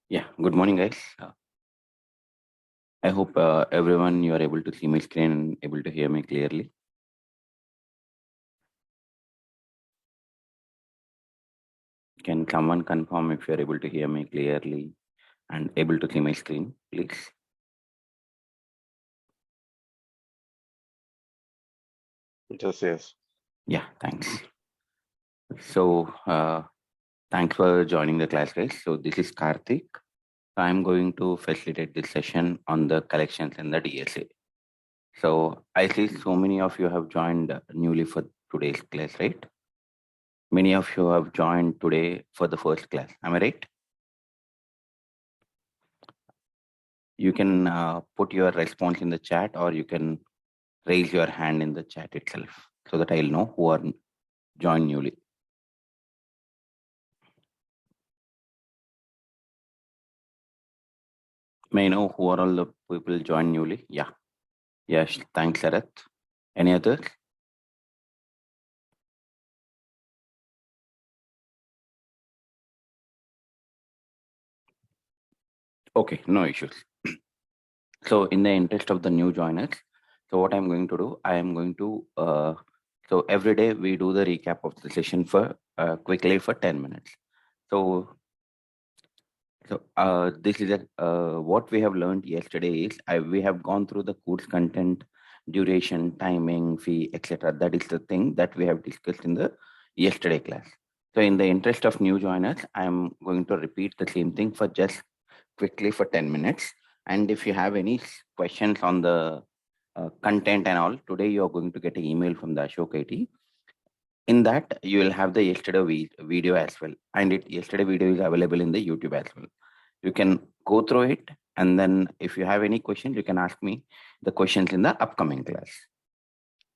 Yeah, good morning, guys. I hope everyone you are able to see my screen and able to hear me clearly. Can someone confirm if you are able to hear me clearly and able to see my screen, please? Yes. Yeah, thanks. So, thanks for joining the class, guys. So, this is Karthik. I'm going to facilitate this session on the collections in the DSA. So, I see so many of you have joined newly for today's class, right? Many of you have joined today for the first class. Am I right? You can put your response in the chat, or you can raise your hand in the chat itself so that I'll know who are joined newly. May I know who are all the people joined newly? Yeah. Yes. Thanks, Sarath. Any others? Okay, no issues. So in the interest of the new joiners, so what I'm going to do, I am going to, so every day we do the recap of the session for quickly for 10 minutes. So this is what we have learned yesterday is we have gone through the course content, duration, timing, fee, etc. That is the thing that we have discussed in the yesterday class. So in the interest of new joiners, I am going to repeat the same thing for just quickly for 10 minutes. And if you have any questions on the content and all, today you are going to get an email from the Ashok IT. In that, you will have the yesterday video as well. And yesterday video is available in the YouTube as well. You can go through it, and then if you have any questions, you can ask me the questions in the upcoming class.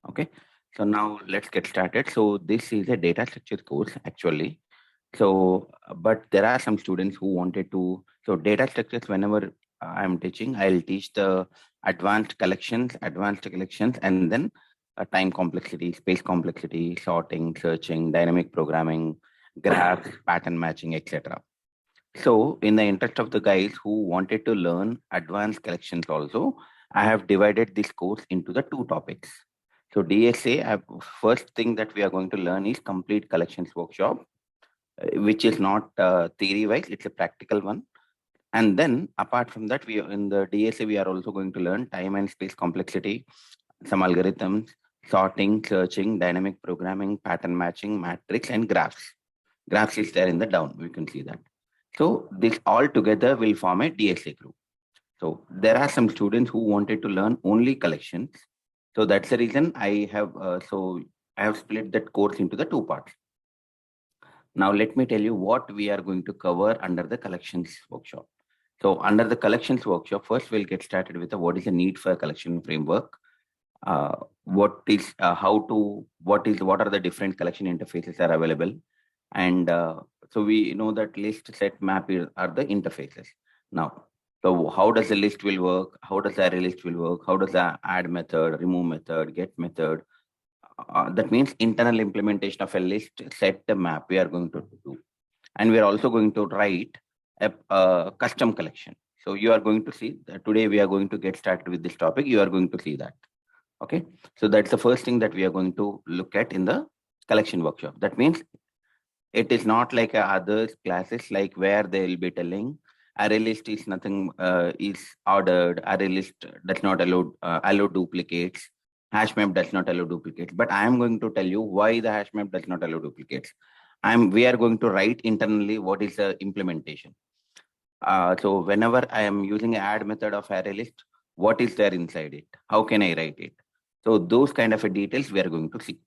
Okay, so now let's get started. So this is a data structure course actually. So but there are some students who wanted to, so data structures, whenever I'm teaching, I'll teach the advanced collections, and then time complexity, space complexity, sorting, searching, dynamic programming, graphs, pattern matching, etc. So, in the interest of the guys who wanted to learn advanced collections also, I have divided this course into the two topics. So, DSA, first thing that we are going to learn is complete collections workshop, which is not theory wise, it's a practical one. And then, apart from that, we in the DSA, we are also going to learn time and space complexity, some algorithms, sorting, searching, dynamic programming, pattern matching, matrix, and graphs. Graphs is there in the down, we can see that. So this all together will form a DSA group. So there are some students who wanted to learn only collections. So that's the reason I have split that course into the two parts. Now let me tell you what we are going to cover under the collections workshop. So under the collections workshop, first we'll get started with what is the need for a collection framework. What is how to what are the different collection interfaces are available, and so we know that list, set, map are the interfaces. Now, so how does the list will work? How does the array list will work? How does the add method, remove method, get method? That means internal implementation of a list, set, the map we are going to do, and we are also going to write a custom collection. So you are going to see that today we are going to get started with this topic. You are going to see that. Okay, so that's the first thing that we are going to look at in the collection workshop. That means it is not like other classes, like where they will be telling array list is nothing, is ordered, array list does not allow duplicates, hash map does not allow duplicates. But I am going to tell you why the hash map does not allow duplicates. We are going to write internally what is the implementation. So whenever I am using add method of array list, what is there inside it? How can I write it? So those kind of details we are going to see.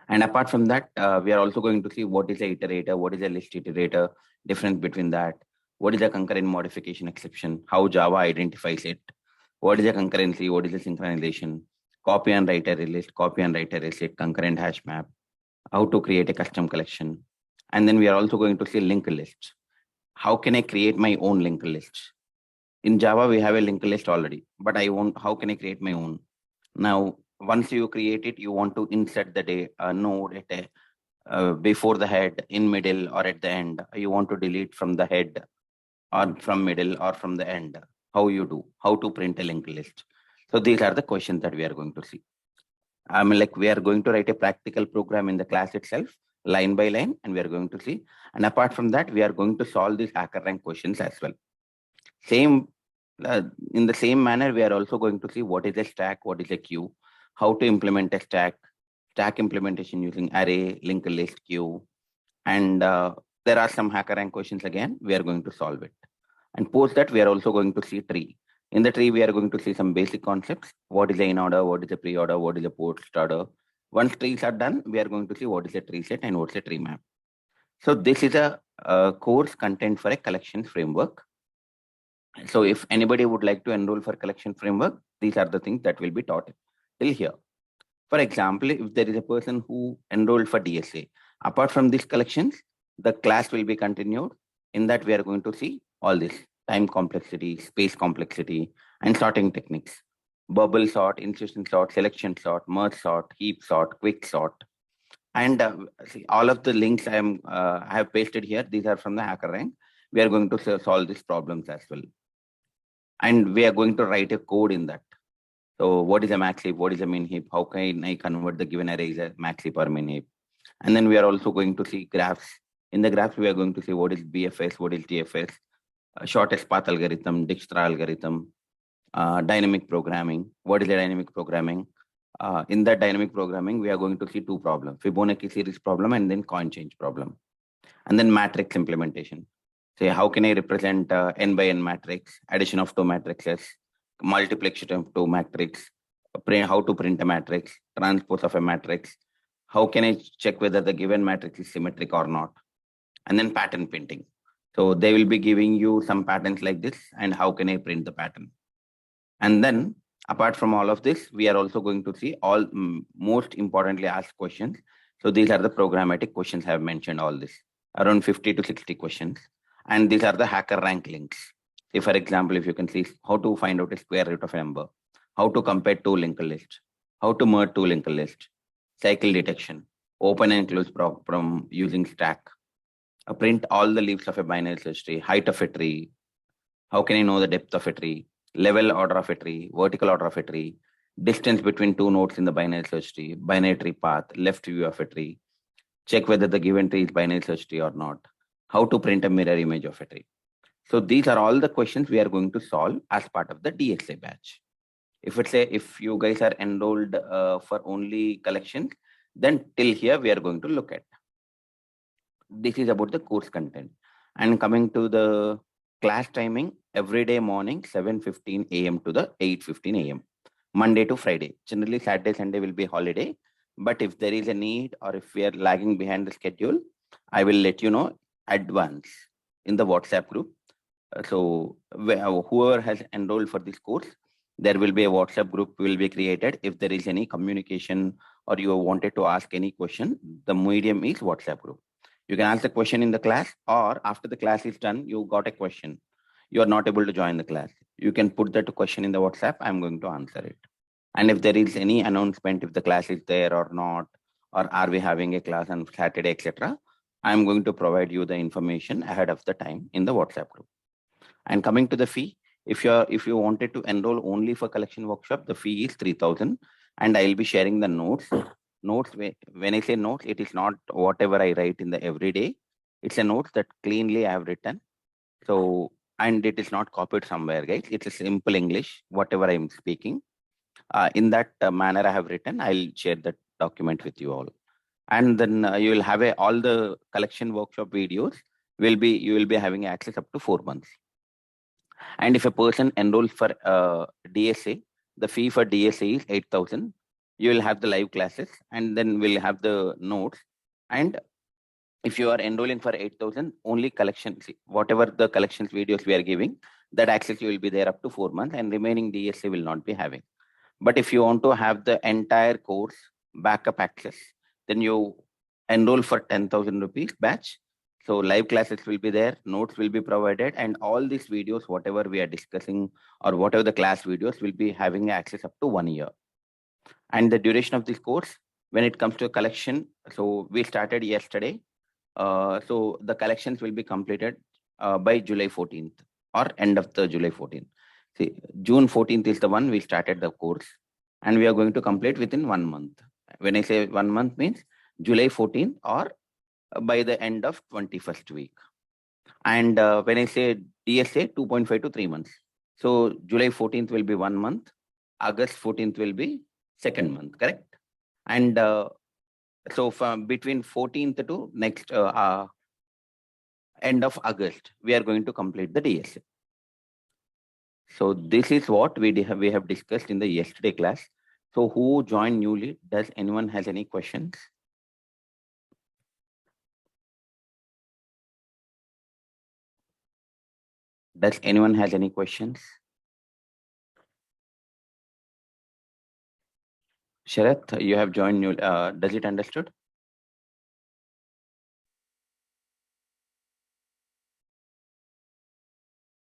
And apart from that, we are also going to see what is a iterator, what is a list iterator, difference between that, what is a concurrent modification exception, how Java identifies it, what is a concurrency, what is a synchronization, copy and write array list, copy and write array list, concurrent hash map, how to create a custom collection. And then we are also going to see linked lists. How can I create my own linked list? In Java, we have a linked list already, but how can I create my own? Now, once you create it, you want to insert the node at before the head, in middle, or at the end. You want to delete from the head. or from middle or from the end? How you do? How to print a linked list? So these are the questions that we are going to see. I mean, like we are going to write a practical program in the class itself, line by line, and we are going to see. And apart from that, we are going to solve these HackerRank questions as well. Same, in the same manner, we are also going to see what is a stack, what is a queue, how to implement a stack implementation using array, linked list, queue, and there are some HackerRank questions again. We are going to solve it. And post that, we are also going to see tree. In the tree, we are going to see some basic concepts. What is a in order? What is a pre-order? What is a post order? Once trees are done, we are going to see what is a tree set and what's a tree map. So this is a course content for a collection framework. So if anybody would like to enroll for collection framework, these are the things that will be taught till here. For example, if there is a person who enrolled for DSA, apart from these collections, the class will be continued. In that, we are going to see all this time complexity, space complexity, and sorting techniques. Bubble sort, insertion sort, selection sort, merge sort, heap sort, quick sort. And see, all of the links I have pasted here, these are from the HackerRank. We are going to solve these problems as well. And we are going to write a code in that. So what is a max heap? What is a min heap? How can I convert the given array as a max heap or min heap? And then we are also going to see graphs. In the graphs, we are going to see what is BFS, what is TFS, shortest path algorithm, Dijkstra algorithm, dynamic programming. What is the dynamic programming? In that dynamic programming, we are going to see two problems, Fibonacci series problem and then coin change problem. And then matrix implementation. Say, how can I represent n by n matrix, addition of two matrices, multiplication of two matrix, how to print a matrix, transpose of a matrix, how can I check whether the given matrix is symmetric or not, and then pattern printing. So they will be giving you some patterns like this, and how can I print the pattern? And then apart from all of this, we are also going to see all most importantly asked questions. So these are the programmatic questions I have mentioned all this, around 50 to 60 questions. And these are the HackerRank links. If, for example, if you can see how to find out a square root of a number, how to compare two linked lists, how to merge two linked lists, cycle detection, open and close from using stack, print all the leaves of a binary search tree, height of a tree, how can I know the depth of a tree, level order of a tree, vertical order of a tree, distance between two nodes in the binary search tree, binary tree path, left view of a tree, check whether the given tree is binary search tree or not, how to print a mirror image of a tree. So these are all the questions we are going to solve as part of the DSA batch. If you guys are enrolled for only collections, then till here we are going to look at. This is about the course content. And coming to the class timing, every day morning 7:15 a.m. to the 8:15 a.m. Monday to Friday. Generally Saturday, Sunday will be holiday. But if there is a need or if we are lagging behind the schedule, I will let you know advance in the WhatsApp group. So whoever has enrolled for this course, there will be a WhatsApp group will be created. If there is any communication or you wanted to ask any question, the medium is WhatsApp group. You can ask the question in the class, or after the class is done, you got a question. You are not able to join the class. You can put that question in the WhatsApp. I'm going to answer it. And if there is any announcement, if the class is there or not, or are we having a class on Saturday, etc., I'm going to provide you the information ahead of the time in the WhatsApp group. And coming to the fee, if you wanted to enroll only for collection workshop, the fee is 3,000, and I'll be sharing the notes. Notes, when I say notes, it is not whatever I write in the everyday. It's a notes that cleanly I have written. So, and it is not copied somewhere, guys. It's a simple English, whatever I'm speaking. In that manner I have written, I'll share that document with you all. And then you will have all the collection workshop videos you will be having access up to 4 months. And if a person enrolls for DSA, the fee for DSA is 8,000. You will have the live classes, and then we'll have the notes. And if you are enrolling for 8,000, only collections, whatever the collections videos we are giving, that access you will be there up to 4 months, and remaining DSA will not be having. But if you want to have the entire course backup access, then you enroll for 10,000 rupees batch. So live classes will be there, notes will be provided, and all these videos, whatever we are discussing or whatever the class videos, will be having access up to 1 year. And the duration of this course, when it comes to a collection, so we started yesterday. So the collections will be completed by July 14th. or end of the July 14th. See, June 14th is the one we started the course, and we are going to complete within 1 month. When I say 1 month means July 14th or by the end of 21st week. And when I say DSA, 2.5 to 3 months. So July 14th will be 1 month, August 14th will be second month, correct? And so from between 14th to next end of August, we are going to complete the DSA. So this is what we have discussed in the yesterday class. So who joined newly? Does anyone has any questions? Does anyone has any questions? Sharath, you have joined new. Does it understood?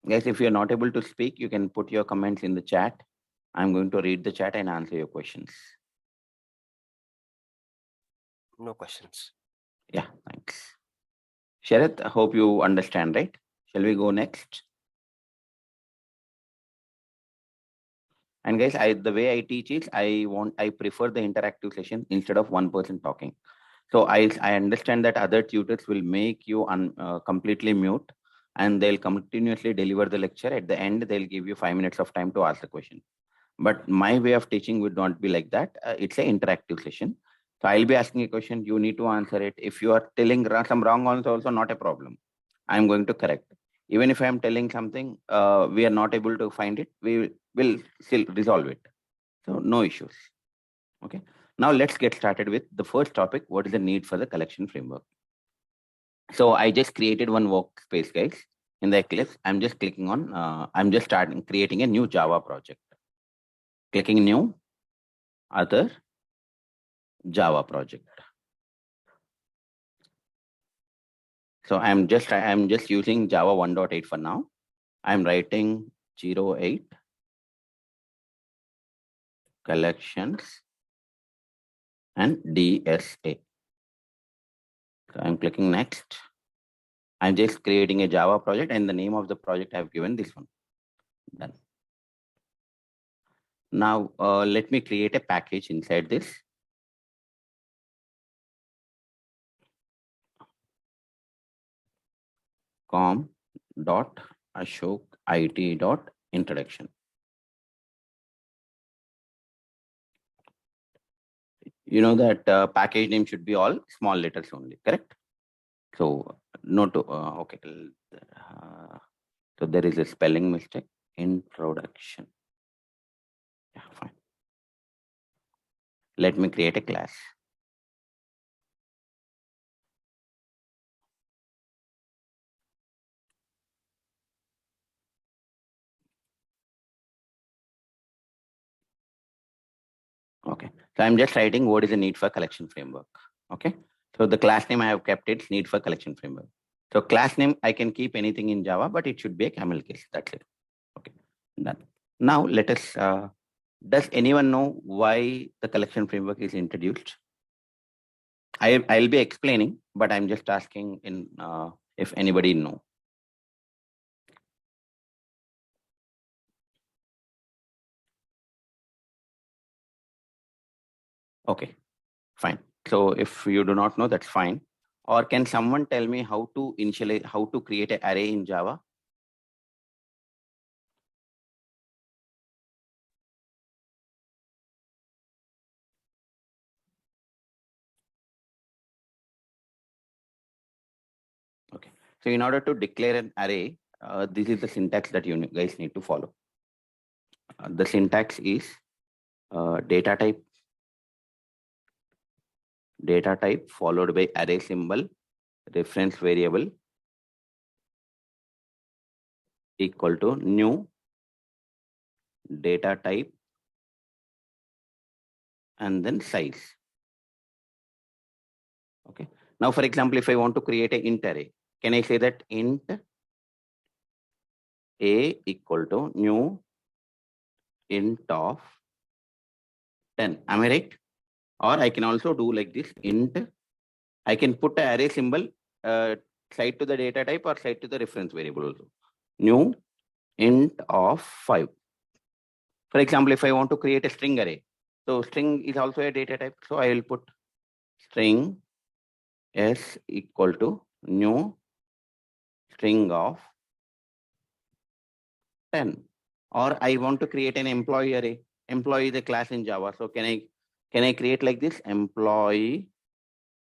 Guys, if you're not able to speak, you can put your comments in the chat. I'm going to read the chat and answer your questions. No questions. Yeah, thanks. Sharath, I hope you understand, right? Shall we go next? And guys, the way I teach is I prefer the interactive session instead of one person talking. So I understand that other tutors will make you completely mute and they'll continuously deliver the lecture. At the end, they'll give you 5 minutes of time to ask the question. But my way of teaching would not be like that. It's an interactive session. So I'll be asking a question, you need to answer it. If you are telling some wrong answer, also not a problem. I'm going to correct. Even if I'm telling something, we are not able to find it, we will still resolve it. So no issues. Okay. Now let's get started with the first topic. What is the need for the collection framework? So I just created one workspace, guys. In the Eclipse, I'm just clicking on, I'm just creating a new Java project. Clicking new, other, Java project. So I'm just using Java 1.8 for now. I'm writing 08 collections and DSA. So I'm clicking next. I'm just creating a Java project and the name of the project I've given this one. Done. Now let me create a package inside this. com.ashokit.introduction. You know that package name should be all small letters only, correct? So no to okay. So there is a spelling mistake. Introduction. Yeah, fine. Let me create a class. Okay. So I'm just writing what is the need for collection framework. Okay. So the class name I have kept it need for collection framework. So class name I can keep anything in Java, but it should be a camel case. That's it. Okay. Done. Now let us. Does anyone know why the collection framework is introduced? I'll be explaining, but I'm just asking in if anybody know. Okay, fine. So if you do not know, that's fine. Or can someone tell me how to initialize, how to create an array in Java? Okay. So in order to declare an array, this is the syntax that you guys need to follow. The syntax is data type followed by array symbol, reference variable equal to new data type and then size. Okay. Now, for example, if I want to create an int array, can I say that int a equal to new int of 10? Am I right? Or I can also do like this int. I can put an array symbol side to the data type or side to the reference variable also. New int of 5. For example, if I want to create a string array, so string is also a data type. So I will put string s equal to new string of 10. Or I want to create an employee array. Employee is a class in Java. So can I create like this? Employee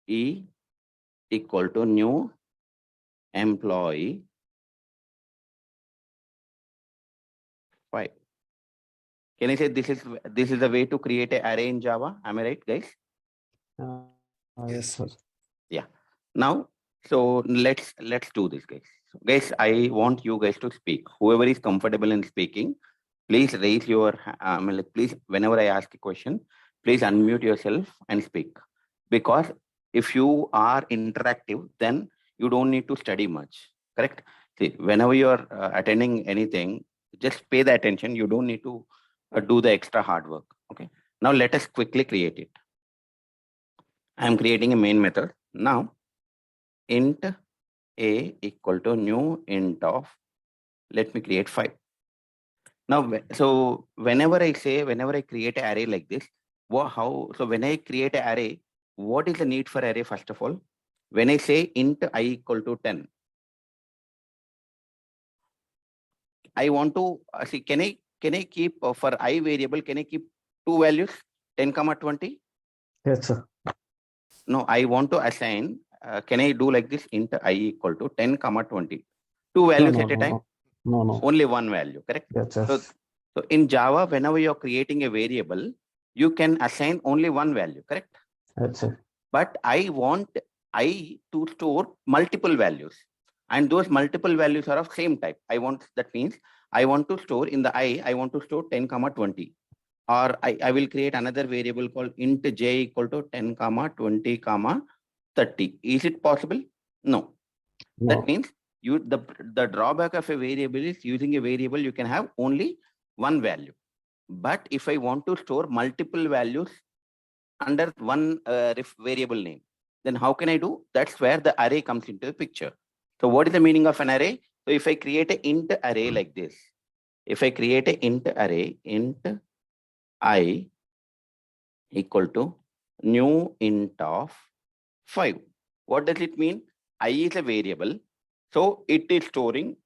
equal to new employee 5. Can I say this is the way to create an array in Java? Am I right, guys? Yes, sir. Yeah. Now, so let's do this, guys. So guys, I want you guys to speak. Whoever is comfortable in speaking, please raise your please, whenever I ask a question, please unmute yourself and speak. Because if you are interactive, then you don't need to study much. Correct? See, whenever you are attending anything, just pay the attention. You don't need to do the extra hard work. Okay. Now let us quickly create it. I am creating a main method. Now, int a equal to new int of, let me create 5. Now, so whenever I create an array like this, so when I create an array, what is the need for array first of all? When I say int I equal to 10, I want to see, can I keep for I variable, can I keep two values, 10, 20? Yes, sir. No, I want to assign, can I do like this, int I equal to 10, 20? Two values at a time? No. Only one value, correct? Yes, sir. So in Java, whenever you're creating a variable, you can assign only one value, correct? Yes, sir. But I want I to store multiple values. And those multiple values are of same type. That means I want to store in the I want to store 10, 20. Or I will create another variable called int j equal to 10, 20, 30. Is it possible? No. That means the drawback of a variable is using a variable, you can have only one value. But if I want to store multiple values under one variable name, then how can I do? That's where the array comes into the picture. So what is the meaning of an array? So if I create an int array like this, if I create an int array, int I equal to new int of 5. What does it mean? I is a variable. So it is storing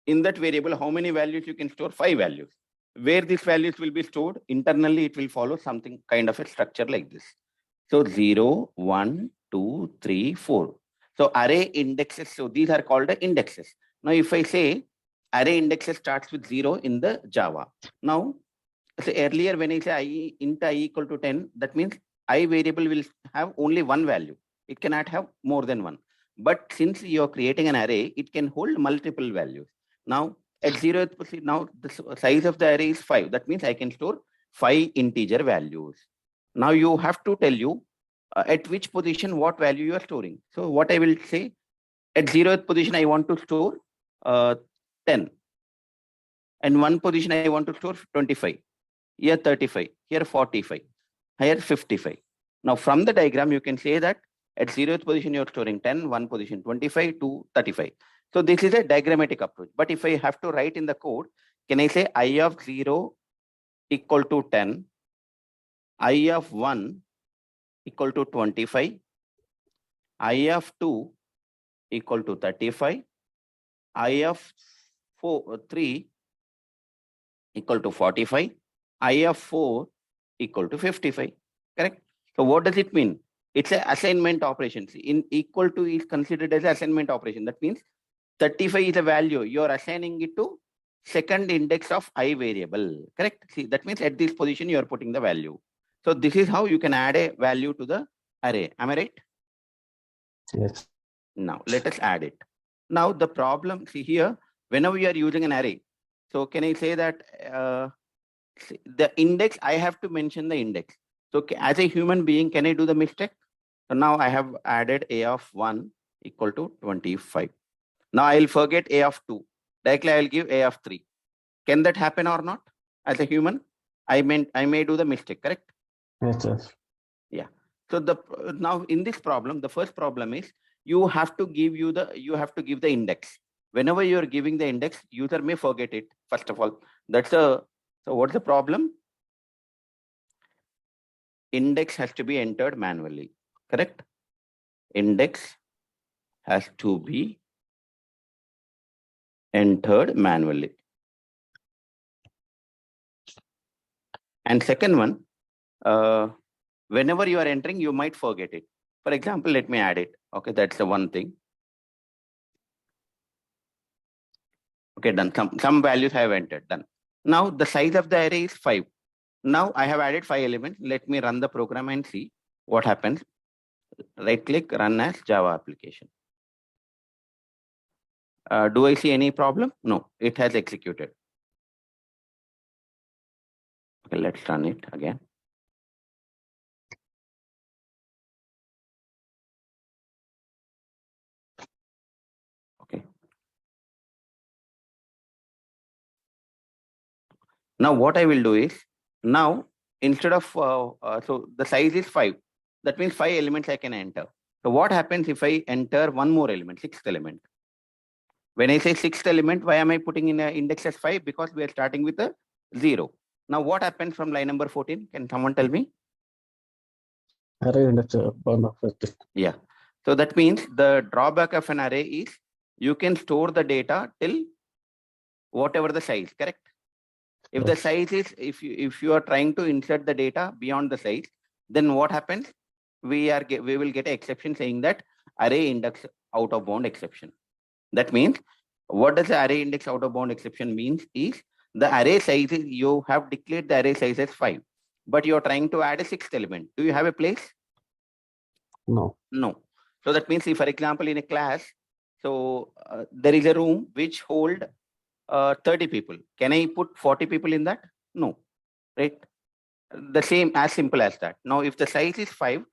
in that variable, how many values you can store? 5 values. Where these values will be stored, internally it will follow something kind of a structure like this. So 0, 1, 2, 3, 4. So array indexes, so these are called the indexes. Now if I say array indexes starts with 0 in the Java. Now, so earlier when I say int I equal to 10, that means I variable will have only one value. It cannot have more than one. But since you're creating an array, it can hold multiple values. Now, at 0th position, now the size of the array is 5. That means I can store 5 integer values. Now you have to tell you at which position what value you are storing. So what I will say, at 0th position I want to store 10. And one position I want to store 25. Here 35, here 45, here 55. Now from the diagram, you can say that at 0th position, you're storing 10, one position 25 to 35. So this is a diagrammatic approach. But if I have to write in the code, can I say I of 0 equal to 10, I of 1 equal to 25, I of 2 equal to 35, I of 3 equal to 45, I of 4 equal to 55, correct? So what does it mean? It's an assignment operation. In equal to is considered as an assignment operation. That means 35 is a value. You're assigning it to second index of I variable, correct? See, that means at this position, you're putting the value. So this is how you can add a value to the array. Am I right? Yes. Now let us add it. Now the problem, see here, whenever you are using an array, so can I say that the index, I have to mention the index. So as a human being, can I do the mistake? So now I have added a of 1 equal to 25. Now I'll forget a of 2. Directly I'll give a of 3. Can that happen or not? As a human, I may do the mistake, correct? Yes. Yeah. So now in this problem, the first problem is you have to give the index. whenever you are giving the index, user may forget it. First of all, so what's the problem? Index has to be entered manually, correct? Index has to be entered manually. And second one, whenever you are entering, you might forget it. For example, let me add it. Okay, that's the one thing. Okay, done. Some values I have entered, done. Now the size of the array is 5. Now I have added 5 elements. Let me run the program and see what happens. Right click, run as Java application. Do I see any problem? No, it has executed. Okay, let's run it again. Okay. Now what I will do is, now instead of, so the size is 5. That means 5 elements I can enter. So what happens if I enter one more element, 6th element? When I say 6th element, why am I putting in an index as 5? Because we are starting with a 0. Now what happens from line number 14? Can someone tell me? Array index bound of it. Yeah. So that means the drawback of an array is you can store the data till whatever the size, correct? If the Yes. size is, if you are trying to insert the data beyond the size, then what happens? We will get an exception saying that array index out of bound exception. That means, what does the array index out of bound exception means is the array size is, you have declared the array size as 5, but you are trying to add a 6th element. Do you have a place? No. No. So that means, if for example in a class, so there is a room which hold 30 people. Can I put 40 people in that? No, right? The same, as simple as that. Now, if the size is 5,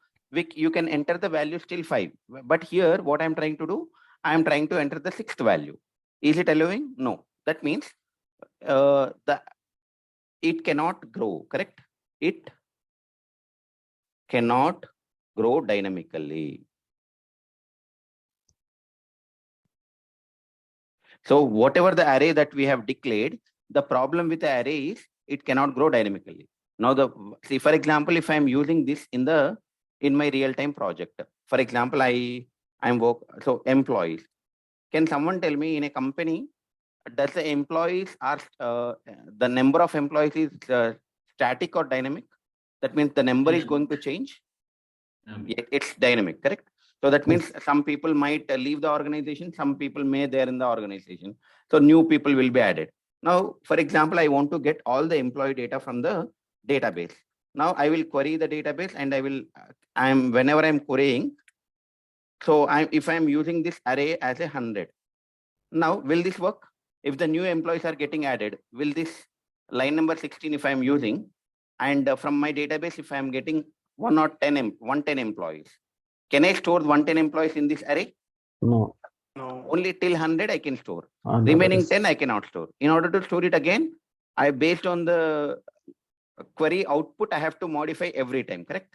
you can enter the value still 5. But here, what I'm trying to do, I'm trying to enter the 6th value. Is it allowing? No. That means it cannot grow, correct? It cannot grow dynamically. So whatever the array that we have declared, the problem with the array is it cannot grow dynamically. Now, see, for example, if I'm using this in my real-time project, for example, so employees. Can someone tell me, in a company, does the employees the number of employees is static or dynamic? That means the number is going to change. It's dynamic, correct? So that means some people might leave the organization, some people may there in the organization. So new people will be added. Now, for example, I want to get all the employee data from the database. Now I will query the database, and whenever I'm querying, so if I'm using this array as 100, now will this work? If the new employees are getting added, will this line number 16, if I'm using, and from my database, if I'm getting 110 employees, can I store 110 employees in this array? No. No. Only till 100 I can store. And Remaining 10 I cannot store. In order to store it again, based on the query output, I have to modify every time, correct?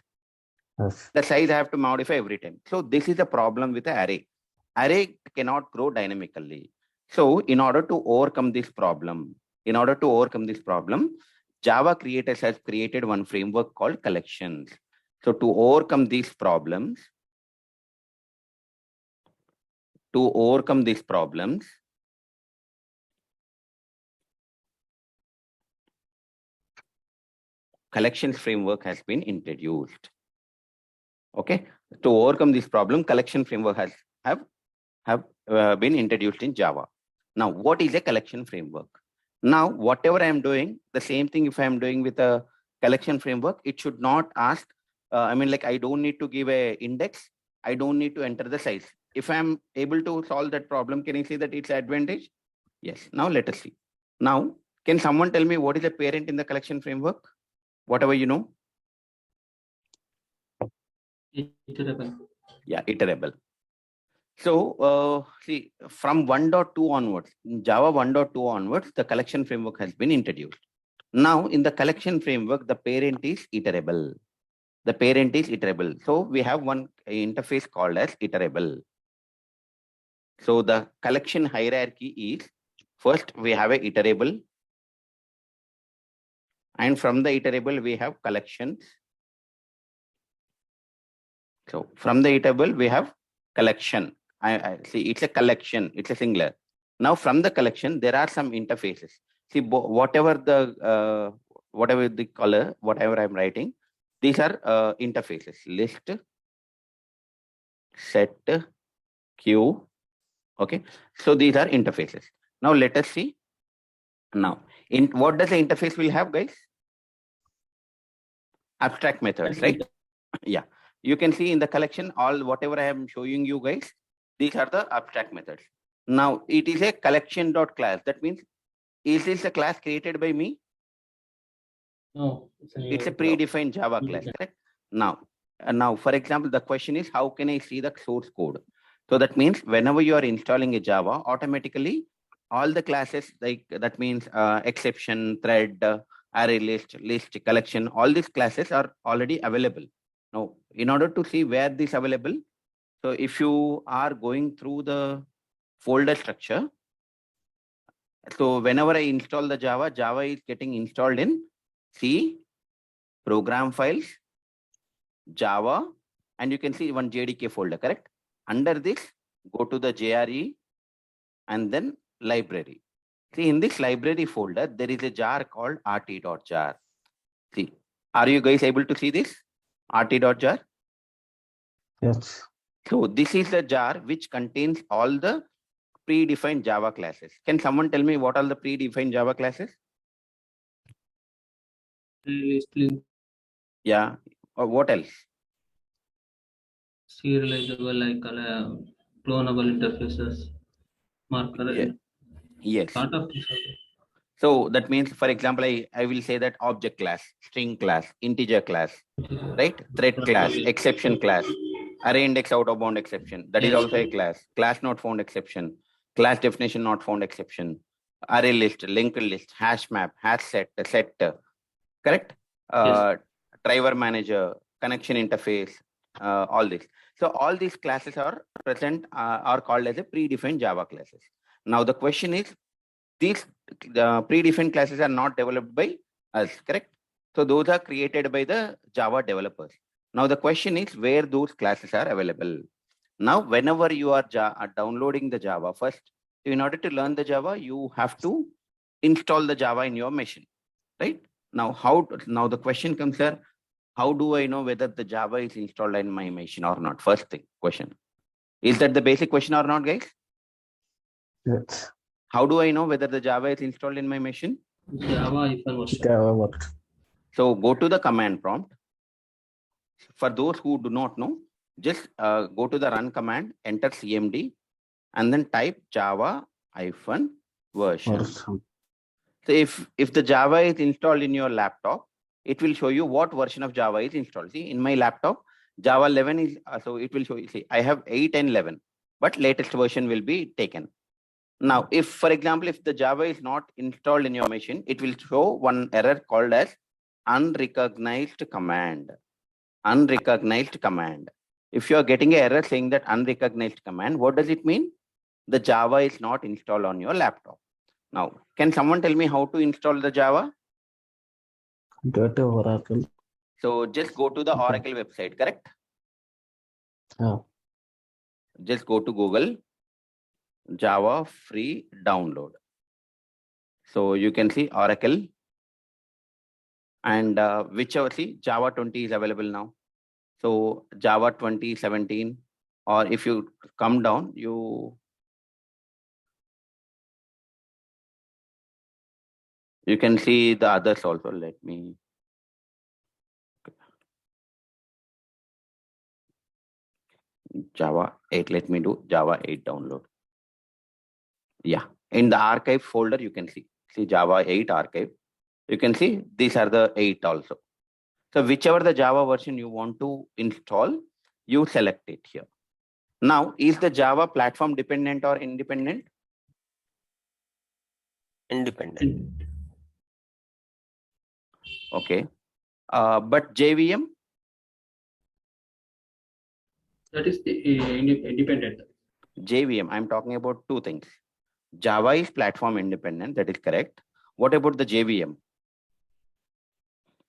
Yes. The size I have to modify every time. So this is a problem with the array. Array cannot grow dynamically. So in order to overcome this problem, Java creators has created one framework called collections. So to overcome these problems, collections framework has been introduced. Okay, to overcome this problem, collection framework have been introduced in Java. Now, what is a collection framework? Now, whatever I am doing, the same thing if I am doing with a collection framework, it should not ask, I don't need to give a index. I don't need to enter the size. If I'm able to solve that problem, can you see that it's advantage? Yes. Now let us see. Now, can someone tell me what is a parent in the collection framework? Whatever you know. Iterable. Yeah, iterable. So see, from 1.2 onwards, in Java 1.2 onwards, the collection framework has been introduced. Now, in the collection framework, the parent is iterable. So we have one interface called as iterable. So the collection hierarchy is, first we have a iterable, and from the iterable we have collections. So from the iterable we have collection. I see it's a collection, it's a singular. Now from the collection there are some interfaces. See, whatever the color, whatever I'm writing, these are interfaces: list, set, queue. Okay, so these are interfaces. Now let us see. Now, in what does the interface will have, guys? Abstract methods, right? Yeah, you can see in the collection, all whatever I am showing you guys, these are the abstract methods. Now it is a collection.class. That means, is this a class created by me? No, It's a predefined Java class, correct? Now, for example, the question is, how can I see the source code? So that means whenever you are installing a Java, automatically all the classes, like that means exception, thread, array list, collection, all these classes are already available. Now, in order to see where this available, so if you are going through the folder structure, so whenever I install the Java, Java is getting installed in C, program files, Java, and you can see one JDK folder, correct? Under this, go to the JRE and then library. See, in this library folder, there is a jar called rt.jar. See, are you guys able to see this? rt.jar? Yes. So this is the jar which contains all the predefined Java classes. Can someone tell me what are the predefined Java classes? list, link, Yeah. Or what else? serializable, like clonable interfaces, marker, Yeah. Yes. lot of things. So that means, for example, I will say that object class, string class, integer class, right? Thread class, exception class, array index out of bound exception. That is Yes. also a class. Class not found exception, class definition not found exception, array list, linked list, hash map, hash set, correct? Driver manager, connection interface, all this. So all these classes are present, are called as a predefined Java classes. Now the question is, these predefined classes are not developed by us, correct? So those are created by the Java developers. Now the question is where those classes are available. Now, whenever you are downloading the Java, first, in order to learn the Java, you have to install the Java in your machine, right? Now, now the question comes here, how do I know whether the Java is installed in my machine or not? First thing, question. Is that the basic question or not, guys? Yes. How do I know whether the Java is installed in my machine? Java version. Java work. So go to the command prompt. For those who do not know, just go to the run command, enter cmd, and then type Java -version. Version. So if the Java is installed in your laptop, it will show you what version of Java is installed. See, in my laptop, Java 11 is, so it will show you, see, I have 8 and 11, but latest version will be taken. Now, if, for example, if the Java is not installed in your machine, it will show one error called as unrecognized command. Unrecognized command. If you are getting an error saying that unrecognized command, what does it mean? The Java is not installed on your laptop. Now, can someone tell me how to install the Java? Go to Oracle. So just go to the Oracle website, correct? Yeah. Just go to Google, Java free download. So you can see Oracle, and whichever, see, Java 20 is available now. So Java 2017, or if you come down, you can see the others also. Let me. Java 8, let me do Java 8 download. Yeah, in the archive folder, you can see Java 8 archive. You can see these are the 8 also. So whichever the Java version you want to install, you select it here. Now, is the Java platform dependent or independent? Independent. Okay. But JVM? That is the independent. JVM, I'm talking about two things. Java is platform independent, that is correct. What about the JVM?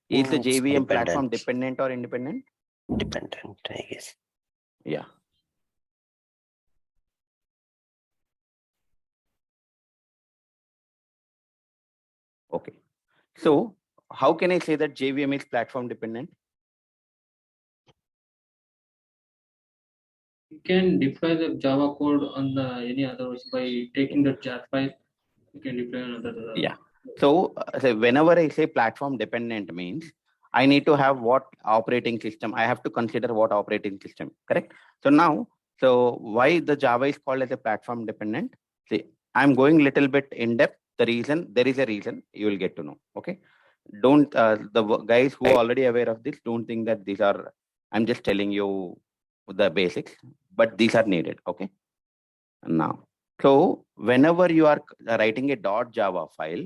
Is the It's JVM platform dependent. dependent or independent? Dependent, I guess. Yeah. Okay. So how can I say that JVM is platform dependent? You can deploy the Java code on the any other version by taking the jar file. You can deploy another. Yeah. So whenever I say platform dependent means I need to have what operating system. I have to consider what operating system, correct? So now, so why the Java is called as a platform dependent? See, I'm going little bit in depth. The reason, there is a reason, you will get to know. Okay. Don't, guys who are already aware of this, don't think that these are, I'm just telling you the basics, but these are needed. Okay. Now, so whenever you are writing a .java file,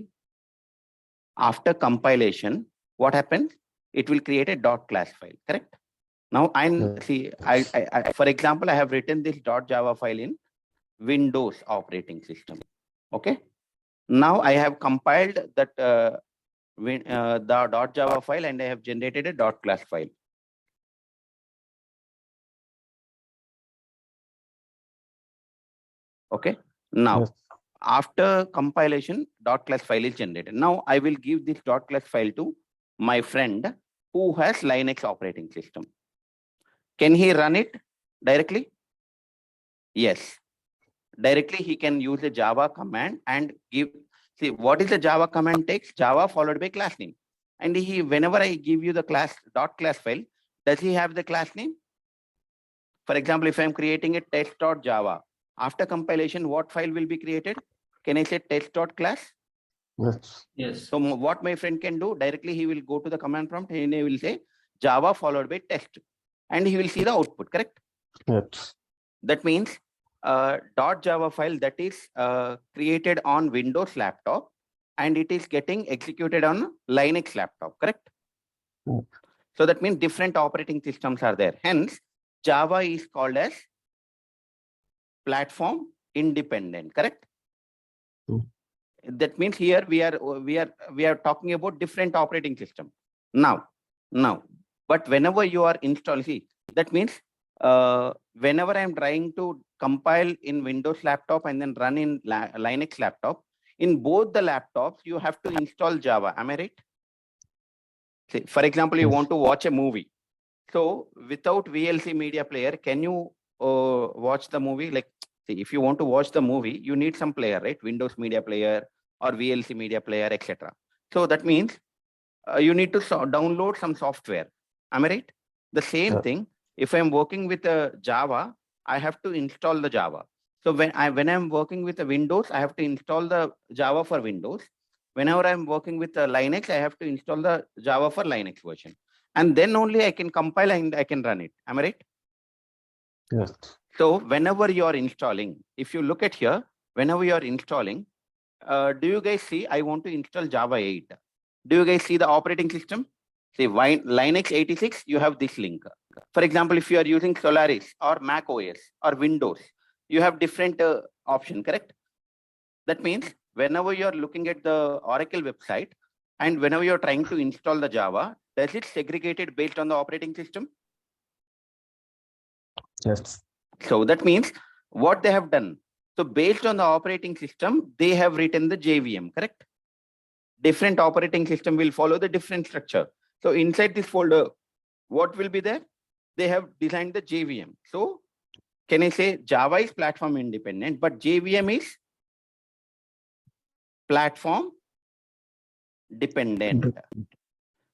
after compilation, what happens? It will create a .class file, correct? Now, see, for example, I have written this .java file in Windows operating system. Okay. Now I have compiled that the .java file and I have generated a .class file. Okay. Now, Yes. after compilation, .class file is generated. Now I will give this .class file to my friend who has Linux operating system. Can he run it directly? Yes. Directly he can use the Java command and give, see what is the Java command takes? Java followed by class name. And he, whenever I give you the .class file, does he have the class name? For example, if I'm creating a test.java, after compilation, what file will be created? Can I say test.class? Yes. Yes. So what my friend can do, directly he will go to the command prompt and he will say Java followed by test. And he will see the output, correct? Yes. That means .java file that is created on Windows laptop and it is getting executed on Linux laptop, correct? Mm. So that means different operating systems are there. Hence, Java is called as platform independent, correct? Mm. That means here we are talking about different operating system. Now, but whenever you are installing, see, that means whenever I'm trying to compile in Windows laptop and then run in Linux laptop, in both the laptops, you have to install Java. Am I right? See, for example, you Yes. want to watch a movie. So without VLC media player, can you watch the movie? Like, see, if you want to watch the movie, you need some player, right? Windows media player or VLC media player, etc. So that means you need to download some software. Am I right? The same Yeah. thing. If I'm working with Java, I have to install the Java. So when I'm working with Windows, I have to install the Java for Windows. Whenever I'm working with Linux, I have to install the Java for Linux version. And then only I can compile and I can run it. Am I right? Yes. So whenever you are installing, if you look at here, whenever you are installing, do you guys see, I want to install Java 8. Do you guys see the operating system? See, Linux 86, you have this link. For example, if you are using Solaris or Mac OS or Windows, you have different option, correct? That means whenever you are looking at the Oracle website and whenever you're trying to install the Java, does it segregate it based on the operating system? Yes. So that means what they have done. So based on the operating system, they have written the JVM, correct? Different operating system will follow the different structure. So inside this folder, what will be there? They have designed the JVM. So can I say Java is platform independent, but JVM is platform dependent.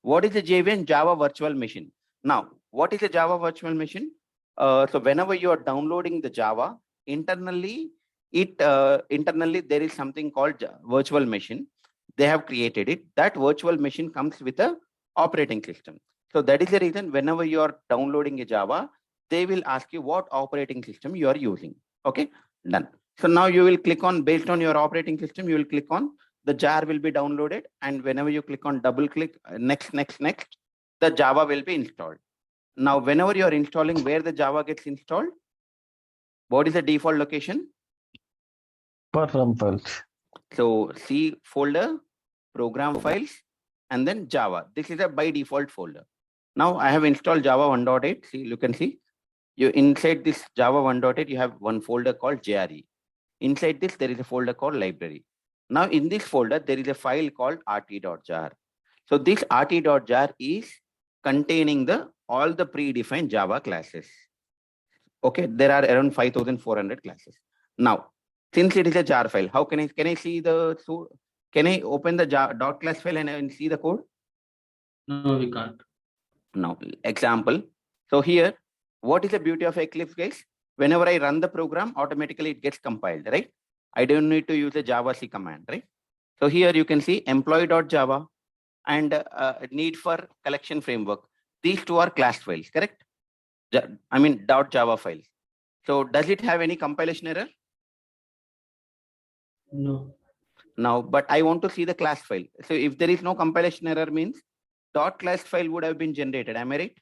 What is a JVM? Java virtual machine. Now, what is a Java virtual machine? So whenever you are downloading the Java, internally there is something called virtual machine. They have created it. That virtual machine comes with a operating system. So that is the reason whenever you are downloading a Java, they will ask you what operating system you are using. Okay, done. So now you will click on, based on your operating system, you will click on, the jar will be downloaded, and whenever you click on double click next, the Java will be installed. Now, whenever you are installing, where the Java gets installed? What is the default location? Program files. So C folder, program files, and then Java. This is a by default folder. Now I have installed Java 1.8. See, you can see you inside this Java 1.8, you have one folder called JRE. Inside this, there is a folder called library. Now in this folder, there is a file called rt.jar. So this rt.jar is containing all the predefined Java classes. Okay, there are around 5,400 classes. Now, since it is a jar file, how can I see can I open the dot class file and see the code? No, we can't. Now, example. So here, what is the beauty of Eclipse, guys? Whenever I run the program, automatically it gets compiled, right? I don't need to use the Java C command, right? So here you can see employee.java and need for collection framework. These two are class files, correct? I mean .java files. So does it have any compilation error? No. Now, but I want to see the class file. So if there is no compilation error means .class file would have been generated. Am I right?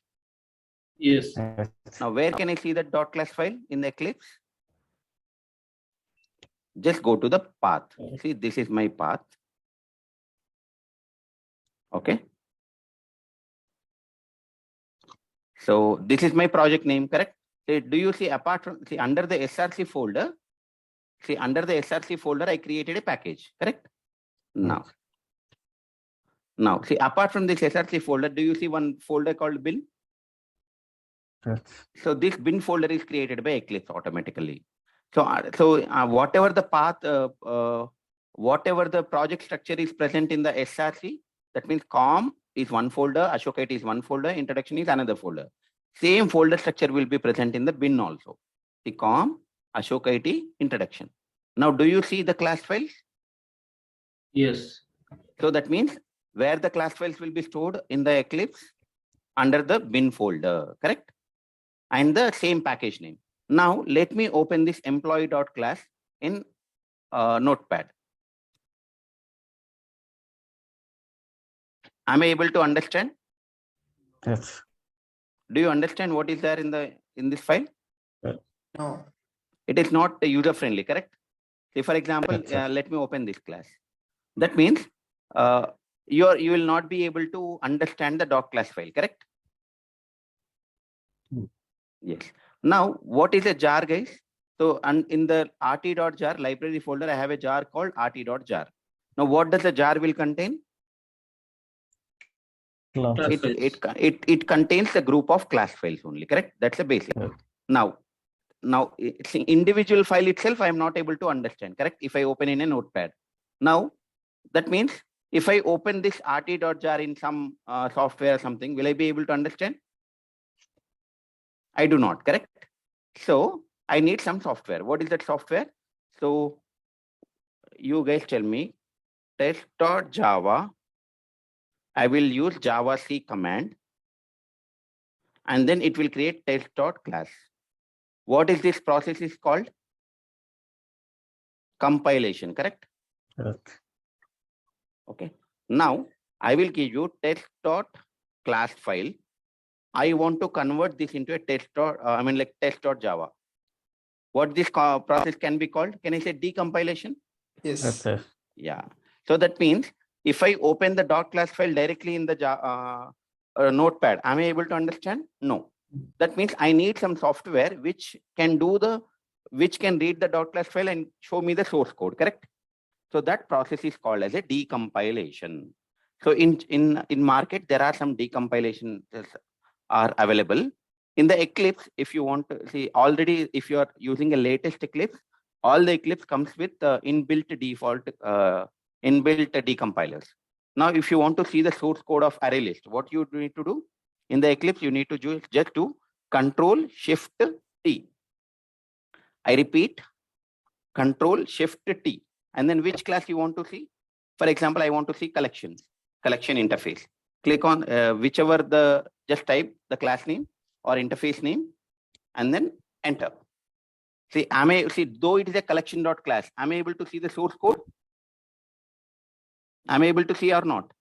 Yes. Yes. Now, where can I see that .class file in the Eclipse? Just go to the path. See, this is my path. Okay. So this is my project name, correct? So do you see apart from, see under the SRC folder, I created a package, correct? Now, see, apart from this SRC folder, do you see one folder called bin? Yes. So this bin folder is created by Eclipse automatically. So, whatever the path, whatever the project structure is present in the SRC, that means COM is one folder, Ashok IT is one folder, introduction is another folder. Same folder structure will be present in the bin also. The COM, Ashok IT, introduction. Now, do you see the class files? Yes. So that means where the class files will be stored in the Eclipse under the bin folder, correct? And the same package name. Now, let me open this employee.class in Notepad. Am I able to understand? Yes. Do you understand what is there in this file? No. It is not user friendly, correct? Say for example, Yes, sir. let me open this class. That means you will not be able to understand the .class file, correct? Yes. Now, what is a jar, guys? So, in the rt.jar library folder, I have a jar called rt.jar. Now, what does the jar will contain? Class. Class files. It contains the group of class files only, correct? That's the basic. Yes. Now, it's individual file itself, I am not able to understand, correct? If I open in a notepad. Now, that means if I open this rt.jar in some software or something, will I be able to understand? I do not, correct? So I need some software. What is that software? So you guys tell me test.java. I will use Java C command and then it will create test.class. What is this process is called? Compilation, correct? Yes. Okay. Now I will give you test.class file. I want to convert this into a test.java. What this process can be called? Can I say decompilation? Yes. Yes. Yes. Yeah. So that means if I open the .class file directly in the notepad, am I able to understand? No. That means I need some software which can read the .class file and show me the source code, correct? So that process is called as a decompilation. So in market, there are some decompilation are available. In the Eclipse, if you want to see already, if you are using a latest Eclipse, all the Eclipse comes with inbuilt default inbuilt decompilers. Now, if you want to see the source code of array list, what you need to do in the Eclipse, you need to just do Control-Shift-T. I repeat, Control-Shift-T. And then which class you want to see? For example, I want to see collection interface. Click on whichever just type the class name or interface name and then enter. See, though it is a collection.class, am I able to see the source code? Am I able to see or not?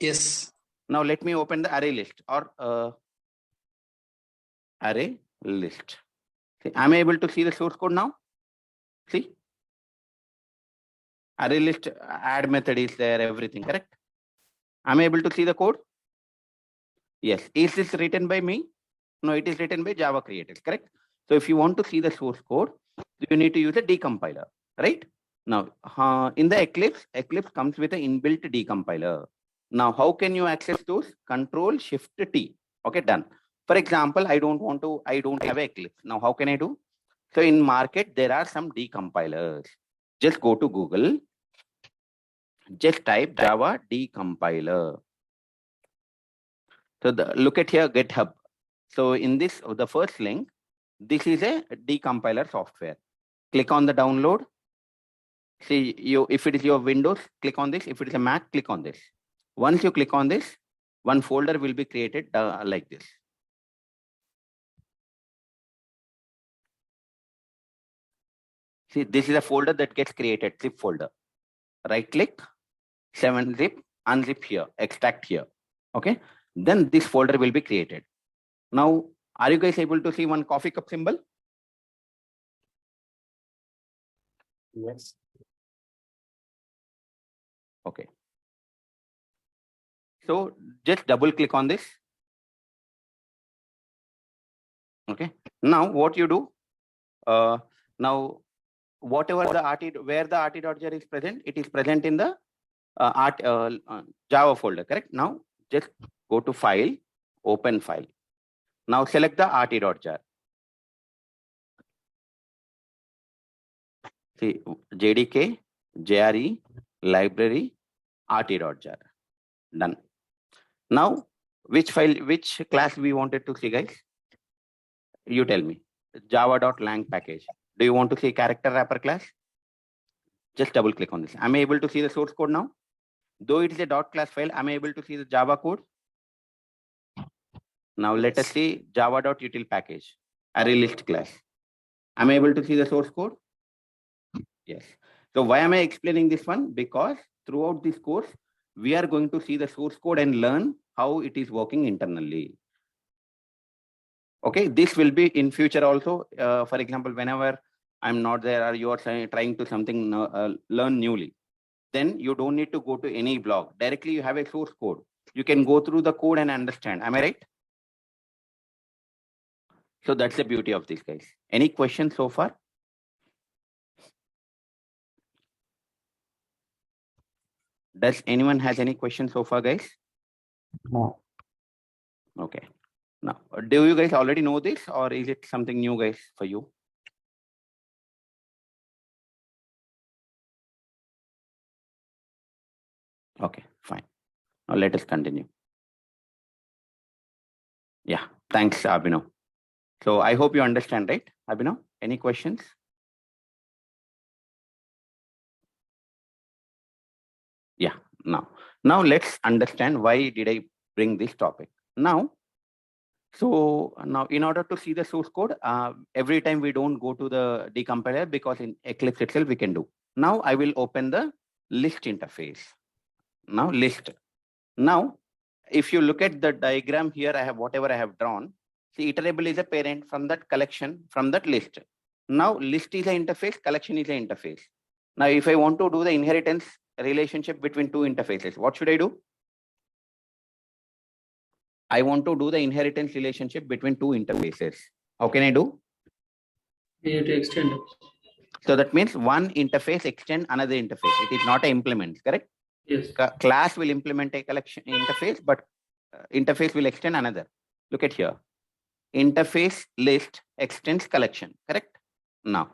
Yes. Now let me open the array list or array list. See, am I able to see the source code now? See, array list add method is there, everything, correct? Am I able to see the code? Yes. Is this written by me? No, it is written by Java creators, correct? So if you want to see the source code, you need to use a decompiler, right? Now, in the Eclipse comes with an inbuilt decompiler. Now, how can you access those? Control Shift T. Okay, done. For example, I don't have Eclipse. Now, how can I do? So in market, there are some decompilers. Just go to Google. Just type Java decompiler. So look at here, GitHub. So in this, the first link, this is a decompiler software. Click on the download. See, if it is your Windows, click on this. If it is a Mac, click on this. Once you click on this, one folder will be created like this. See, this is a folder that gets created, zip folder. Right click, 7-zip, unzip here, extract here. Okay. Then this folder will be created. Now, are you guys able to see one coffee cup symbol? Yes. Okay. So just double click on this. Okay. Now what you do? Now whatever the where the rt.jar is present, it is present in the Java folder, correct? Now just go to File, Open File. Now select the rt.jar. See, JDK, JRE, library, rt.jar. Done. Now, which class we wanted to see, guys? You tell me. Java.lang package. Do you want to see character wrapper class? Just double click on this. Am I able to see the source code now? Though it is a .class file, am I able to see the Java code? Now let us see java.util package, array list class. Am I able to see the source code? Yes. So why am I explaining this one? Because throughout this course, we are going to see the source code and learn how it is working internally. Okay, this will be in future also. For example, whenever I'm not there or you are trying to something learn newly, then you don't need to go to any blog. Directly you have a source code. You can go through the code and understand. Am I right? So that's the beauty of this, guys. Any questions so far? Does anyone has any questions so far, guys? No. Okay. Now, do you guys already know this or is it something new, guys, for you? Okay, fine. Now let us continue. Yeah, thanks, Abhinav. So I hope you understand, right, Abhinav? Any questions? Yeah, now let's understand why did I bring this topic. Now, so now in order to see the source code, every time we don't go to the decompiler because in Eclipse itself we can do. Now I will open the list interface. Now list. Now, if you look at the diagram here, I have whatever I have drawn. See, iterable is a parent from that collection, from that list. Now list is an interface, collection is an interface. Now, if I want to do the inheritance relationship between two interfaces, what should I do? I want to do the inheritance relationship between two interfaces. How can I do? We have to extend it. So that means one interface extend another interface. It is not an implement, correct? Yes. Class will implement a collection interface, but interface will extend another. Look at here. Interface list extends collection, correct? Now,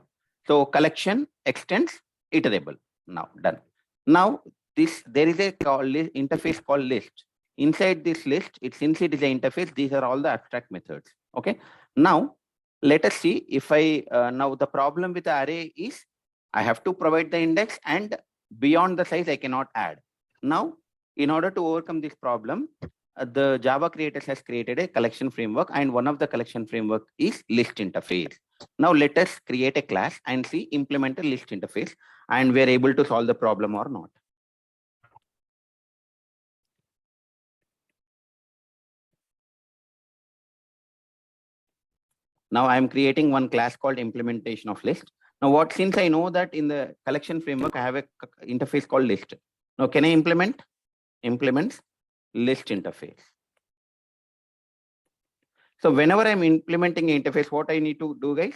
so collection extends iterable. Now, done. Now, there is a interface called list. Inside this list, since it is an interface, these are all the abstract methods. Okay. Now, let us see if now the problem with the array is I have to provide the index and beyond the size I cannot add. Now, in order to overcome this problem, the Java creators has created a collection framework, and one of the collection framework is list interface. Now let us create a class and see implement a list interface, and we are able to solve the problem or not. Now I'm creating one class called implementation of list. Now since I know that in the collection framework, I have a interface called list. Now can I implement list interface? So whenever I'm implementing an interface, what I need to do, guys?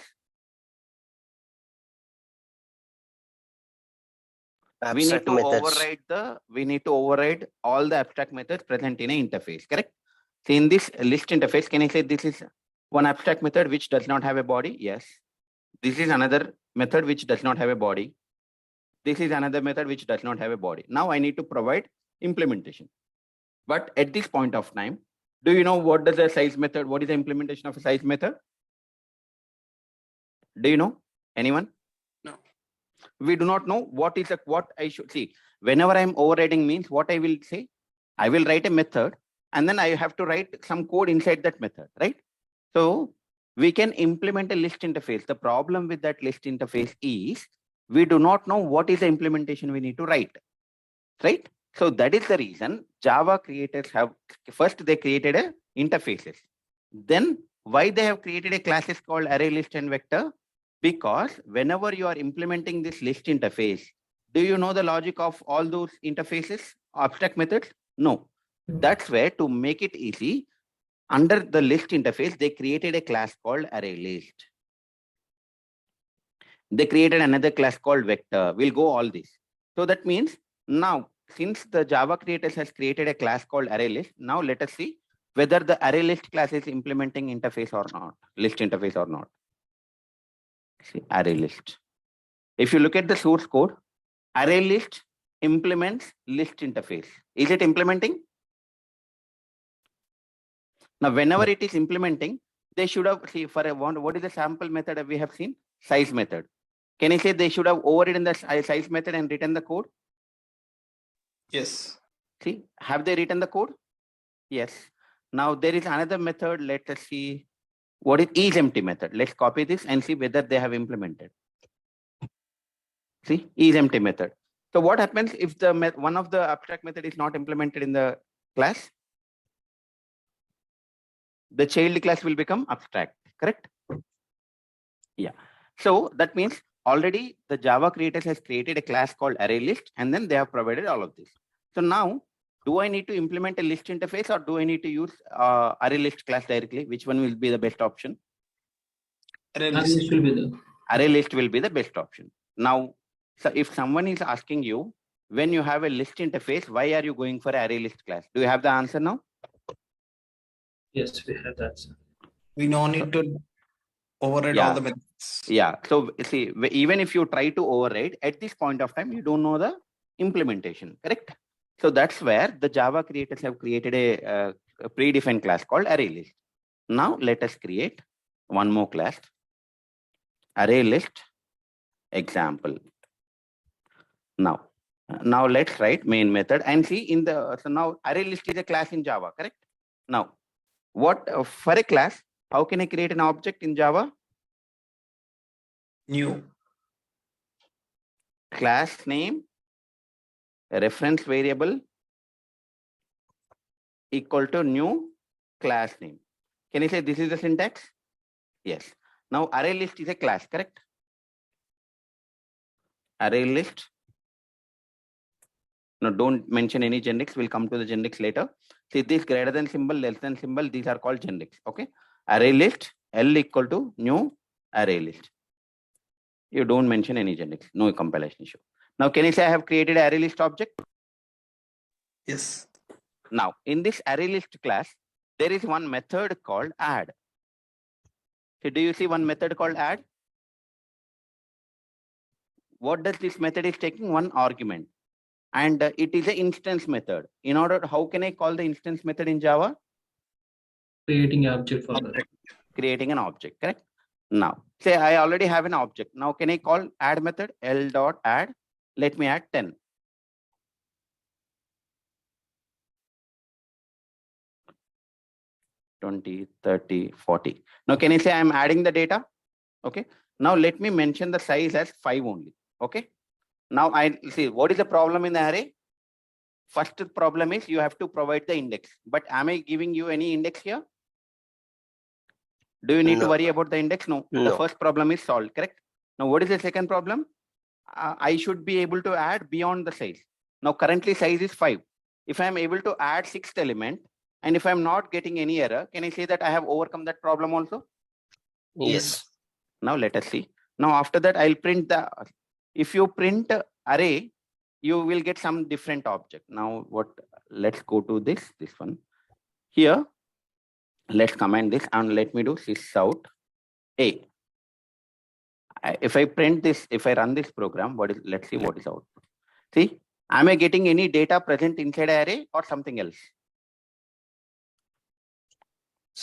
We need to override all the abstract methods present in an interface, correct? So in this list interface, can I say this is one abstract method which does not have a body? Yes. This is another method which does not have a body. This is another method which does not have a body. Now I need to provide implementation. But at this point of time, do you know what does a size method? What is the implementation of a size method? Do you know? Anyone? No. We do not know what I should see. Whenever I'm overriding means what I will say, I will write a method and then I have to write some code inside that method, right? So we can implement a list interface. The problem with that list interface is we do not know what is the implementation we need to write, right? So that is the reason Java creators have, first they created a interfaces. Then why they have created a classes called array, list and vector? Because whenever you are implementing this list interface, do you know the logic of all those interfaces, abstract methods? No. That's where to make it easy, under the list interface, they created a class called array list. They created another class called vector. We'll go all this. So that means now, since the Java creators has created a class called array list, now let us see whether the array list class is implementing interface or not, list interface or not. See, array list. If you look at the source code, array list implements list interface. Is it implementing? Now, whenever it is implementing, they should have, see, for a one, what is the sample method that we have seen? Size method. Can I say they should have overridden the size method and written the code? Yes. See, have they written the code? Yes. Now there is another method. Let us see what is isEmpty method. Let's copy this and see whether they have implemented. See, isEmpty method. So what happens if the one of the abstract method is not implemented in the class? The child class will become abstract, correct? Yeah. So that means already the Java creators has created a class called array list and then they have provided all of this. So now, do I need to implement a list interface or do I need to use array list class directly? Which one will be the best option? Array Array list. list will be there. Array list will be the best option. Now, so if someone is asking you, when you have a list interface, why are you going for array list class? Do you have the answer now? Yes, we have that, sir. We no need to override all the methods. Yeah. So see, even if you try to override at this point of time, you don't know the implementation, correct? So that's where the Java creators have created a predefined class called array list. Now let us create one more class, array list example. Now let's write main method and see in the, so now array list is a class in Java, correct? Now, what for a class, how can I create an object in Java? New. Class name, reference variable equal to new class name. Can you say this is the syntax? Yes. Now array list is a class, correct? Array list. Now don't mention any generics. We'll come to the generics later. See this greater than symbol, less than symbol, these are called generics. Okay. Array list, L equal to new array list. You don't mention any generics, no compilation issue. Now can you say I have created an array list object? Yes. Now in this array list class, there is one method called add. So do you see one method called add? What does this method is taking? One argument. And it is an instance method. In order, how can I call the instance method in Java? Creating an object for that. Creating an object, correct? Now, say I already have an object. Now, can I call add method L.add? Let me add 10. $20, $30, $40. Now, can I say I'm adding the data? Okay. Now, let me mention the size as 5 only. Okay. Now, I see what is the problem in the array? First problem is you have to provide the index. But am I giving you any index here? Do you need to No. worry about the index? No. The No. first problem is solved, correct? Now, what is the second problem? I should be able to add beyond the size. Now, currently size is 5. If I am able to add 6th element, and if I'm not getting any error, can I say that I have overcome that problem also? Yes. Now let us see. Now after that, I'll print the, if you print array, you will get some different object. Now what, let's go to this one. Here, let's command this and let me do sysout A. If I print this, if I run this program, what is, let's see what is output. See, am I getting any data present inside array or something else?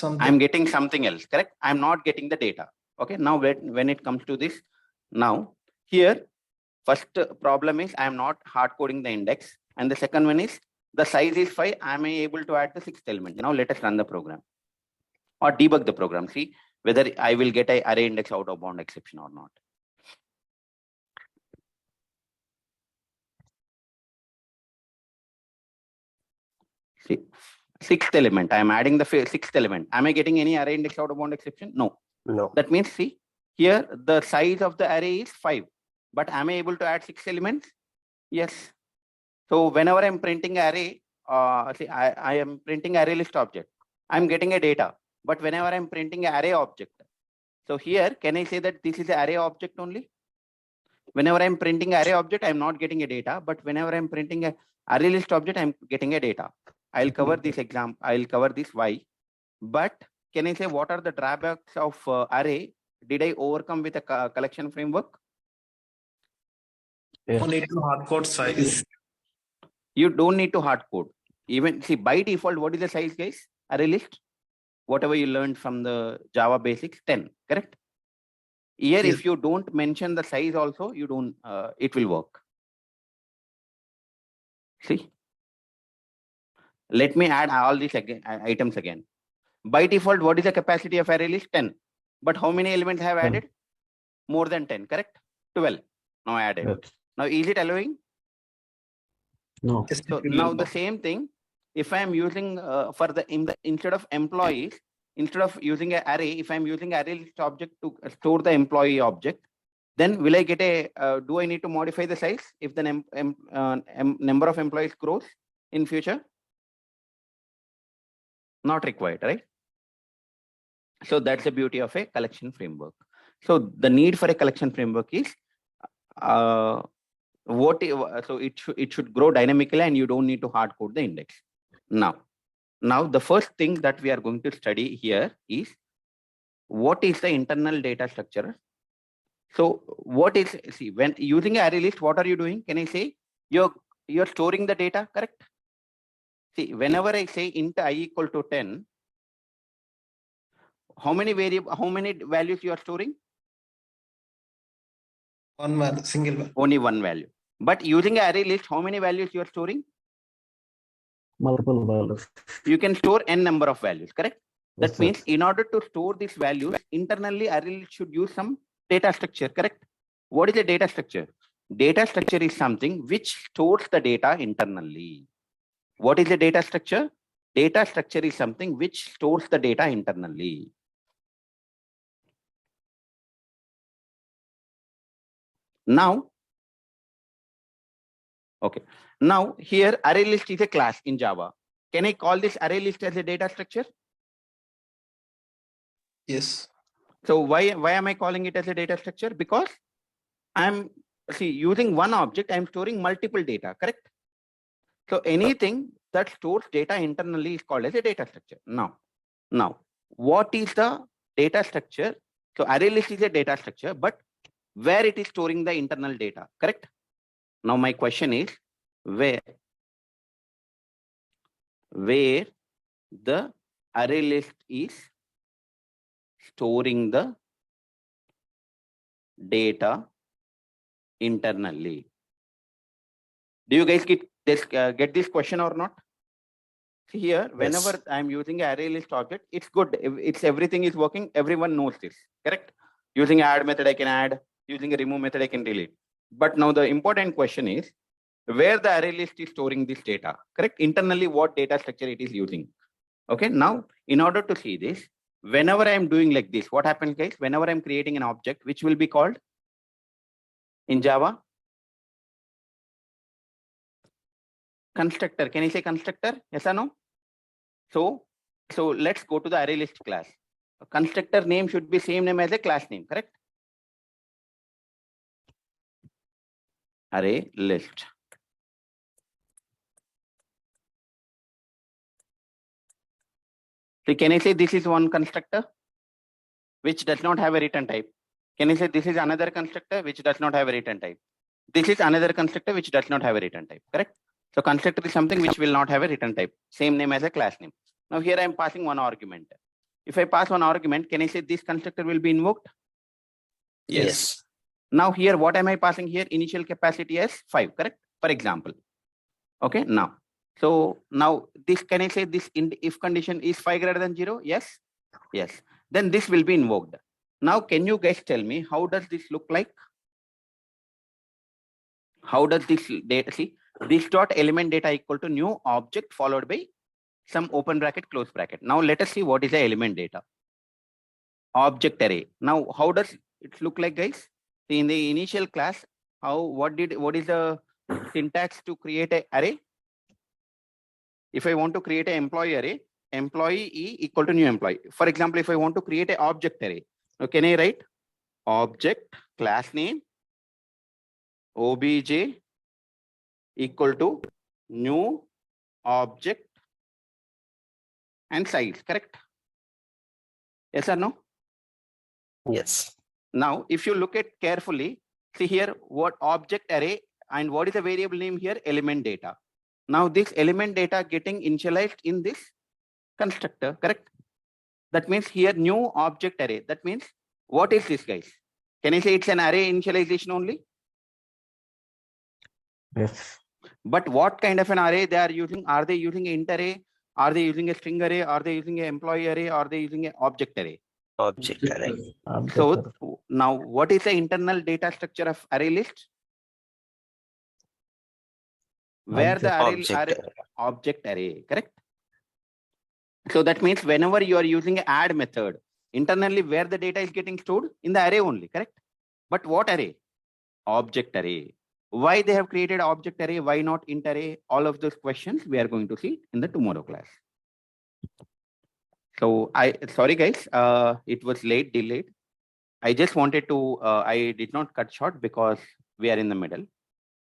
I'm getting something else, correct? I'm not getting the data. Okay, now when it comes to this, now here, first problem is I'm not hard coding the index. And the second one is the size is 5. Am I able to add the 6th element? Now let us run the program or debug the program. See whether I will get a array index out of bound exception or not. See, 6th element, I am adding the 6th element. Am I getting any array index out of bound exception? No. No. That means, see, here the size of the array is 5. But am I able to add 6 elements? Yes. So whenever I'm printing array, see, I am printing array list object. I'm getting a data. But whenever I'm printing an array object, so here, can I say that this is an array object only? Whenever I'm printing array object, I'm not getting a data. But whenever I'm printing a array list object, I'm getting a data. I'll cover this example. I'll cover this why. But can I say what are the drawbacks of array? Did I overcome with a collection framework? You need to hard code size. You don't need to hard code. Even see by default, what is the size, guys? Array list. Whatever you learned from the Java basics, 10, correct? Here, Yes. if you don't mention the size also, you don't. It will work. See. Let me add all these items again. By default, what is the capacity of array list? 10. But how many elements have 10. added? More than 10, correct? 12. Now added. Yes. Now, is it allowing? No. Yes, So it will now work. the same thing, if I am using for the instead of employees, instead of using an array, if I'm using array list object to store the employee object, then will I get a, do I need to modify the size if the number of employees grows in future? Not required, right? So that's the beauty of a collection framework. So the need for a collection framework is so it should grow dynamically and you don't need to hard code the index. Now the first thing that we are going to study here is what is the internal data structure. So what is, see, when using an array list, what are you doing? Can I say you're storing the data, correct? See, whenever I say int I equal to 10, how many values you are storing? One value, single value. Only one value. But using an array list, how many values you are storing? Multiple values. You can store n number of values, correct? That Yes, means yes. in order to store these values, internally array list should use some data structure, correct? What is a data structure? Data structure is something which stores the data internally. What is a data structure? Data structure is something which stores the data internally. Now, okay. Now here array list is a class in Java. Can I call this array list as a data structure? Yes. So why am I calling it as a data structure? Because I'm using one object, I'm storing multiple data, correct? So anything that stores data internally is called as a data structure. Now, what is the data structure? So array list is a data structure, but where it is storing the internal data, correct? Now my question is where the array list is storing the data internally. Do you guys get this question or not? Here, whenever Yes. I'm using an array list object, it's good. If it's everything is working, everyone knows this, correct? Using add method, I can add. Using a remove method, I can delete. But now the important question is where the array list is storing this data, correct? Internally, what data structure it is using. Okay, now in order to see this, whenever I am doing like this, what happens, guys? Whenever I'm creating an object, which will be called in Java? Constructor. Can you say constructor? Yes or no? So let's go to the array list class. A constructor name should be same name as a class name, correct? Array list. So can I say this is one constructor which does not have a return type? Can I say this is another constructor which does not have a return type? This is another constructor which does not have a return type, correct? So constructor is something which will not have a return type, same name as a class name. Now here I am passing one argument. If I pass one argument, can I say this constructor will be invoked? Yes. Now here, what am I passing here? Initial capacity as 5, correct? For example. Okay, now. So now this, can I say this if condition is 5 greater than 0? Yes. Yes. Then this will be invoked. Now, can you guys tell me how does this look like? How does this data, see, this dot element data equal to new object followed by some open bracket, close bracket. Now let us see what is the element data. Object array. Now, how does it look like, guys? See, in the initial class, what is the syntax to create an array? If I want to create an employee array, employee E equal to new employee. For example, if I want to create an object array, now can I write object class name obj equal to new object and size, correct? Yes or no? Yes. Now, if you look at carefully, see here what object array and what is the variable name here? Element data. Now this element data getting initialized in this constructor, correct? That means here new object array. That means what is this, guys? Can I say it's an array initialization only? Yes. But what kind of an array they are using? Are they using an int array? Are they using a string array? Are they using an employee array? Are they using an object array? Object array. So now what is the internal data structure of array list? Where the object array, correct? So that means whenever you are using an add method, internally where the data is getting stored? In the array only, correct? But what array? Object array. Why they have created object array? Why not int array? All of those questions we are going to see in the tomorrow class. So sorry guys, it was delayed. I just wanted to, I did not cut short because we are in the middle.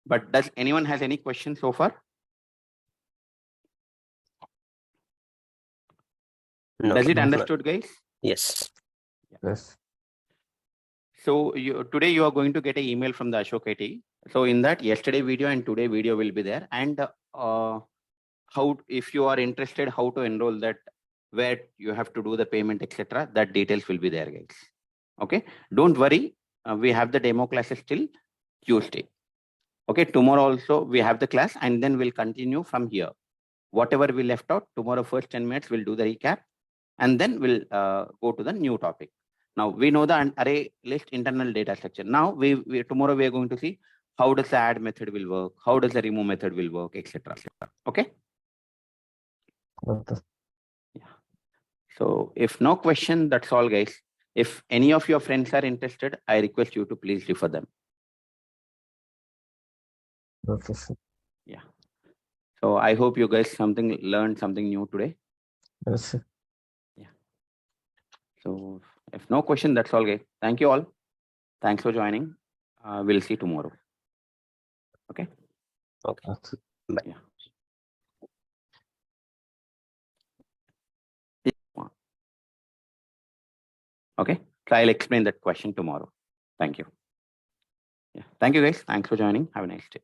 But does anyone has any questions so far? No. Does it understood, guys? Yes. Yes. So today you are going to get an email from the Ashok IT. So in that, yesterday video and today video will be there. And how, if you are interested, how to enroll that, where you have to do the payment, etc. That details will be there, guys. Okay. Don't worry. We have the demo classes till Tuesday. Okay. Tomorrow also we have the class and then we'll continue from here. Whatever we left out, tomorrow first 10 minutes, we'll do the recap and then we'll go to the new topic. Now we know the array list internal data structure. Now tomorrow we are going to see how does the add method will work, how does the remove method will work, etc. Okay. Okay. Yeah. So if no question, that's all, guys. If any of your friends are interested, I request you to please refer them. Okay, sir. Yeah. So I hope you guys learned something new today. Yes, sir. Yeah. So if no question, that's all, guys. Thank you all. Thanks for joining. We'll see tomorrow. Okay. Okay. Okay. Bye. Yeah. Okay. So I'll explain that question tomorrow. Thank you. Yeah. Thank you, guys. Thanks for joining. Have a nice day.